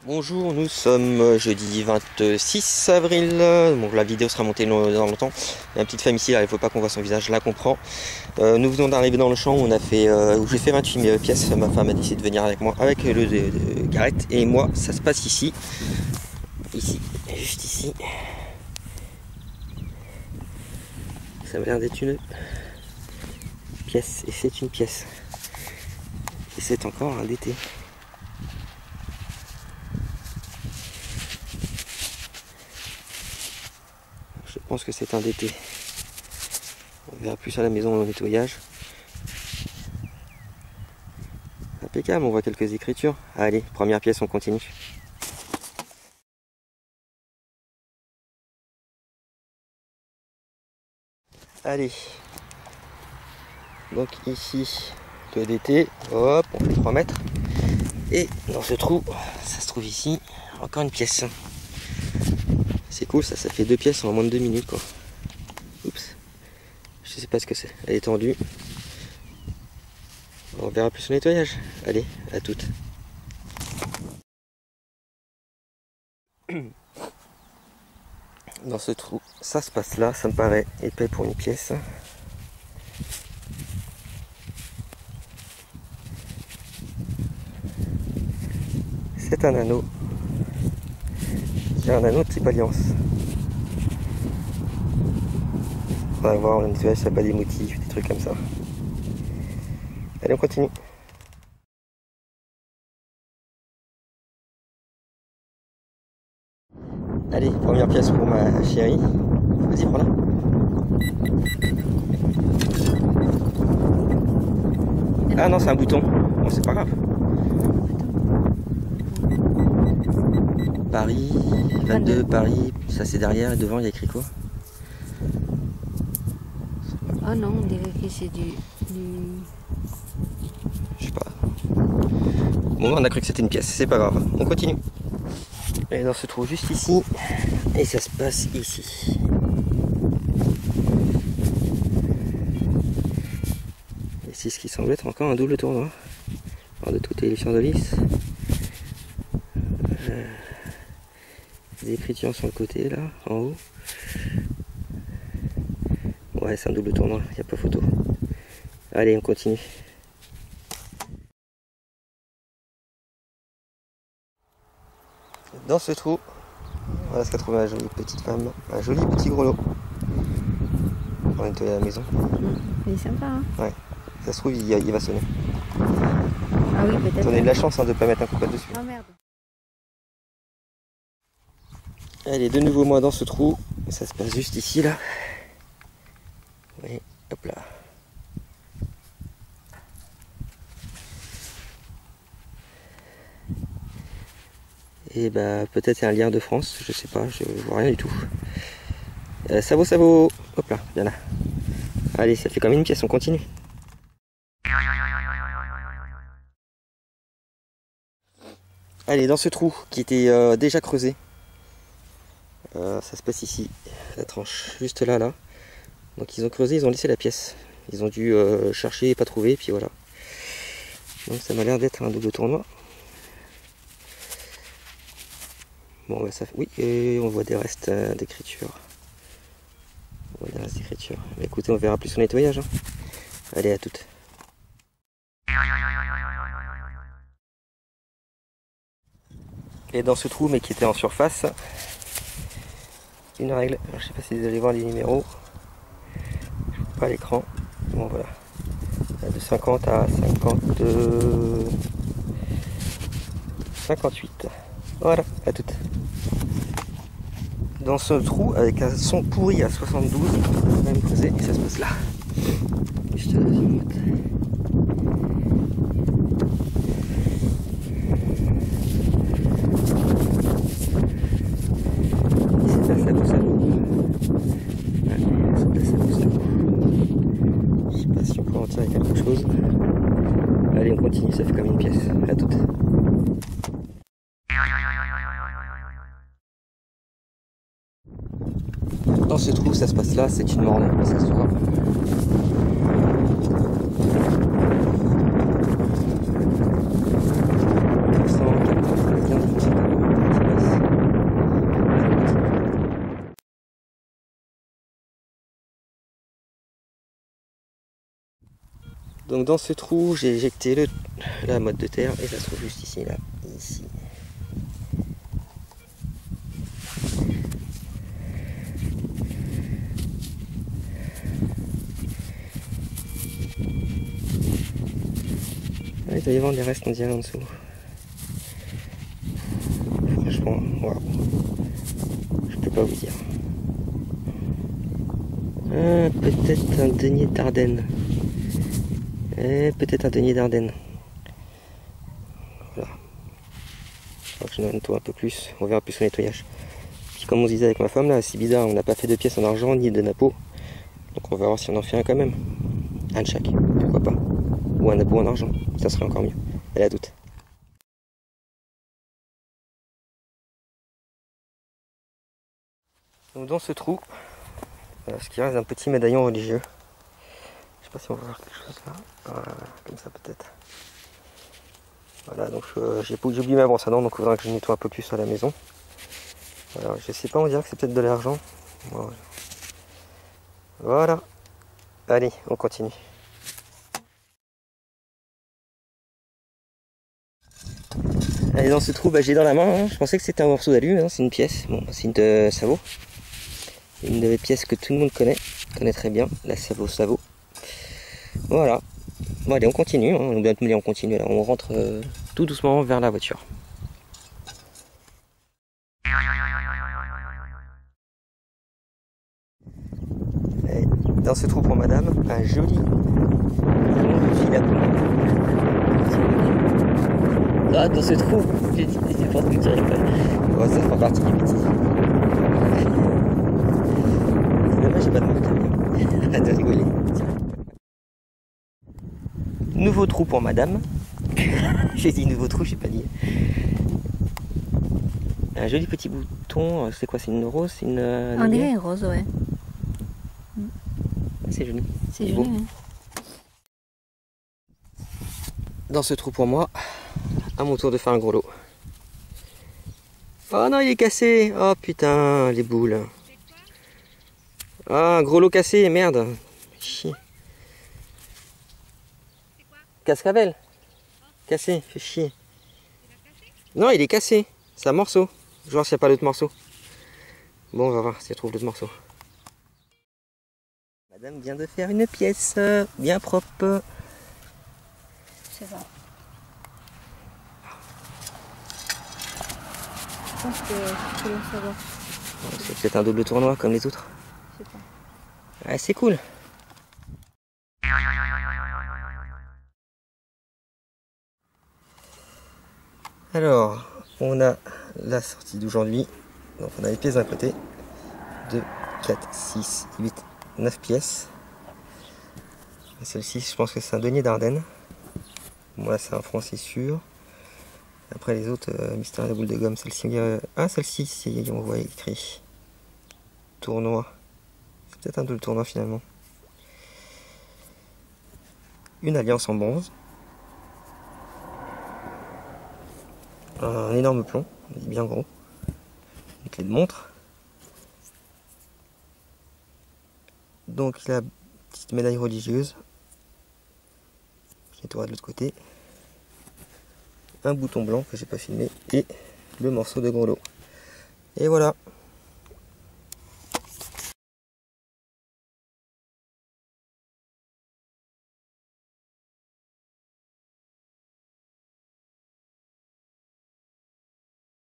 Bonjour, nous sommes jeudi 26 avril. Bon, la vidéo sera montée dans longtemps. Il y a une petite femme ici, là, il ne faut pas qu'on voit son visage, je la comprends. Nous venons d'arriver dans le champ où j'ai fait 28 pièces. Ma femme a décidé de venir avec moi avec le de Gareth. Et moi, ça se passe ici. Ici, juste ici. Ça m'a l'air d'être une pièce. Et c'est une pièce. Et c'est encore un DT. Je pense que c'est un DT. On verra plus à la maison au nettoyage. Impeccable, on voit quelques écritures. Allez, première pièce, on continue. Allez. Donc ici, le DT. Hop, on fait 3 mètres. Et dans ce trou, ça se trouve ici, encore une pièce. C'est cool, ça fait 2 pièces en moins de 2 minutes quoi. Oups. Je sais pas ce que c'est. Elle est tendue. On verra plus au nettoyage. Allez, à toutes. Dans ce trou, ça se passe là, ça me paraît épais pour une pièce. C'est un anneau. C'est un anneau de type alliance. On va voir, le nettoyage, ça n'a pas des motifs, des trucs comme ça. Allez, on continue. Allez, première pièce pour ma chérie. Vas-y, prends-la. Ah non, c'est un bouton. Bon, c'est pas grave. Paris, 22, Paris, ça c'est derrière et devant il y a écrit quoi? Oh non, on dirait que c'est du... Je sais pas. Bon, on a cru que c'était une pièce, c'est pas grave, on continue. Et dans ce trou juste ici, et ça se passe ici. Et c'est ce qui semble être encore un double tournoi. Alors de toute édition de lisse. Des écritures sur le côté là, en haut. Ouais, c'est un double tournoi, il n'y a pas photo. Allez, on continue. Dans ce trou, voilà ce qu'a trouvé ma jolie petite femme, un joli petit grelot. On va nettoyer la maison. Il est sympa, hein? Ouais, ça se trouve, il va sonner. Ah oui, peut-être. On a de la chance hein, de ne pas mettre un coup dessus. Oh merde. Allez, de nouveau moi dans ce trou, ça se passe juste ici là. Oui, hop là. Et bah peut-être il y a un lien de France, je sais pas, je vois rien du tout. Ça vaut. Hop là, bien là. Allez, ça fait quand même une pièce, on continue. Allez, dans ce trou qui était déjà creusé. Ça se passe ici, la tranche, juste là, là. Donc ils ont creusé, ils ont laissé la pièce. Ils ont dû chercher et pas trouver, et puis voilà. Donc ça m'a l'air d'être un double tournoi. Bon, bah, ça, oui, et on voit des restes d'écriture. On voit des restes d'écriture. Mais écoutez, on verra plus au nettoyage. Hein. Allez, à toutes. Et dans ce trou, mais qui était en surface, une règle. Alors, je sais pas si vous allez voir les numéros. Je ne vois pas l'écran. Bon, voilà. De 50 à 58. Voilà, à toutes. Dans ce trou, avec un son pourri à 72, on va même creuser et ça se passe là. Juste là, je sais pas si on peut en tirer quelque chose. Allez, on continue, ça fait comme une pièce. À toutes. Dans ce trou, ça se passe là, c'est une morne, ça se voit. Ça sent bien. Donc dans ce trou, j'ai éjecté la motte de terre et ça se trouve juste ici, là, ici. Ah, il doit y avoir des restes, on dirait, en dessous. Franchement, waouh. Je peux pas vous dire. Ah, peut-être un denier d'Ardenne. Peut-être un denier d'Ardenne. Voilà. Je crois que je nettoie un peu plus. On verra plus au nettoyage. Puis comme on se disait avec ma femme, là, c'est bizarre, on n'a pas fait de pièces en argent ni de napeau. Donc on va voir si on en fait un quand même. Un de chaque, pourquoi pas. Ou un napeau en argent, ça serait encore mieux. Elle a doute. Donc dans ce trou, ce qui reste un petit médaillon religieux. Je sais pas si on va voir quelque chose là. Voilà, comme ça peut-être. Voilà, donc j'ai oublié ma brosse à dents, donc il faudra que je nettoie un peu plus à la maison. Alors, je sais pas, on dirait que c'est peut-être de l'argent. Voilà. Allez, on continue. Allez, dans ce trou, j'ai dans la main, hein. Je pensais que c'était un morceau d'alu, hein. C'est une pièce. Bon, c'est une de Savo. Une des pièces que tout le monde connaît très bien, la Savo. Voilà. Bon, allez, on continue, hein. On continue. Alors, on rentre tout doucement vers la voiture. Et dans ce trou pour madame, un joli fil à bout. Ah, dans ce trou, j'ai dit, c'est pour te dire, oh, ça fera partie du bêtise. C'est dommage, j'ai pas de marque. Arrête de rigoler. Nouveau trou pour madame. J'ai dit nouveau trou, j'ai pas dit. Un joli petit bouton, c'est quoi, c'est une rose, c'est une... On dirait une rose, ouais. C'est joli. C'est joli, hein. Dans ce trou pour moi, à mon tour de faire un gros lot. Oh non, il est cassé. Oh putain, les boules. Ah, un gros lot cassé, merde. Chier. Cascavel. Cassé, fait chier. Non, il est cassé. C'est un morceau. Je vais voir s'il n'y a pas d'autres morceaux. Bon, on va voir si elle trouve d'autres morceaux. Madame vient de faire une pièce bien propre. Je sais pas. Je pense que je peux le savoir. C'est peut-être un double tournoi comme les autres. Je sais pas. Ouais, c'est cool. Alors, on a la sortie d'aujourd'hui. Donc on a les pièces d'un côté. 2, 4, 6, 8, 9 pièces. Celle-ci, je pense que c'est un denier d'Ardenne. Moi, c'est un franc, c'est sûr. Après les autres, mystère de la boule de gomme. Celle-ci, celle-ci, on voit écrit tournoi. C'est peut-être un double tournoi finalement. Une alliance en bronze. Un énorme plomb, bien gros. Une clé de montre. Donc la petite médaille religieuse. Je nettoie de l'autre côté. Un bouton blanc que j'ai pas filmé. Et le morceau de gros lot. Et voilà.